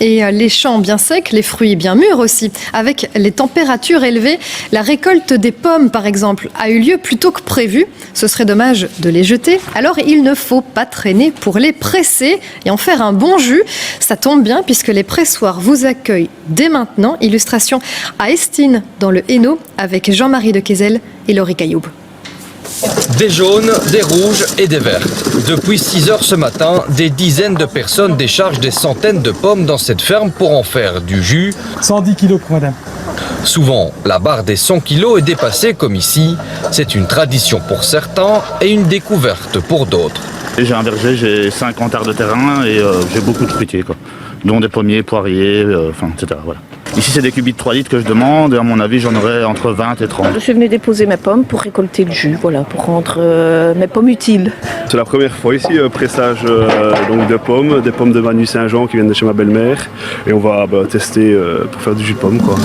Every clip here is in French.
Et les champs bien secs, les fruits bien mûrs aussi. Avec les températures élevées, la récolte des pommes, par exemple, a eu lieu plus tôt que prévu. Ce serait dommage de les jeter. Alors, il ne faut pas traîner pour les presser et en faire un bon jus. Ça tombe bien puisque les pressoirs vous accueillent dès maintenant. Illustration à Estine, dans le Hainaut, avec Jean-Marie de Quézel et Laurie Cailloub. Des jaunes, des rouges et des vertes. Depuis 6 heures ce matin, des dizaines de personnes déchargent des centaines de pommes dans cette ferme pour en faire du jus. 110 kilos pour madame. Souvent, la barre des 100 kilos est dépassée comme ici. C'est une tradition pour certains et une découverte pour d'autres. J'ai un verger, j'ai 50 arts de terrain et j'ai beaucoup de fruitiers, quoi. Dont des pommiers, poiriers, etc. Voilà. Ici, c'est des cubis de 3 litres que je demande et à mon avis, j'en aurai entre 20 et 30. Je suis venue déposer mes pommes pour récolter le jus, voilà, pour rendre mes pommes utiles. C'est la première fois ici, pressage donc des pommes de Manu Saint-Jean qui viennent de chez ma belle-mère. Et on va tester pour faire du jus de pomme, quoi.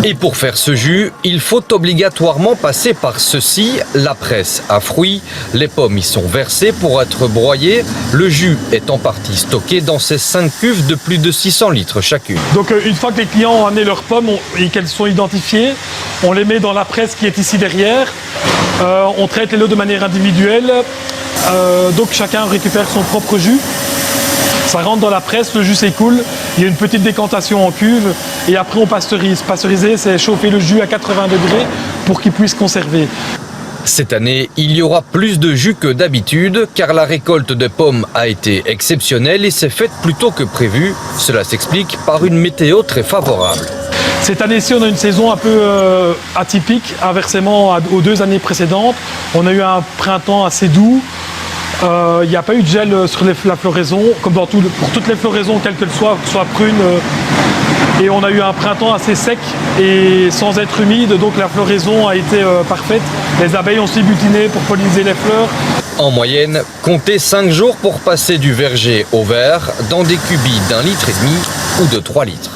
Et pour faire ce jus, il faut obligatoirement passer par ceci, la presse à fruits. Les pommes y sont versées pour être broyées. Le jus est en partie stocké dans ces 5 cuves de plus de 600 litres chacune. Donc une fois que les clients ont amené leurs pommes et qu'elles sont identifiées, on les met dans la presse qui est ici derrière. On traite les lots de manière individuelle. Donc chacun récupère son propre jus. Ça rentre dans la presse, le jus s'écoule, il y a une petite décantation en cuve et après on pasteurise. Pasteuriser, c'est chauffer le jus à 80 degrés pour qu'il puisse conserver. Cette année, il y aura plus de jus que d'habitude car la récolte de pommes a été exceptionnelle et s'est faite plus tôt que prévu. Cela s'explique par une météo très favorable. Cette année-ci, on a une saison un peu atypique, inversement aux 2 années précédentes. On a eu un printemps assez doux. Il n'y a pas eu de gel sur la floraison, comme pour toutes les floraisons, quelles qu'elles soient, que ce soit prunes. Et on a eu un printemps assez sec et sans être humide, donc la floraison a été parfaite. Les abeilles ont aussi butiné pour polliniser les fleurs. En moyenne, comptez 5 jours pour passer du verger au verre dans des cubis d'1,5 litre ou de 3 litres.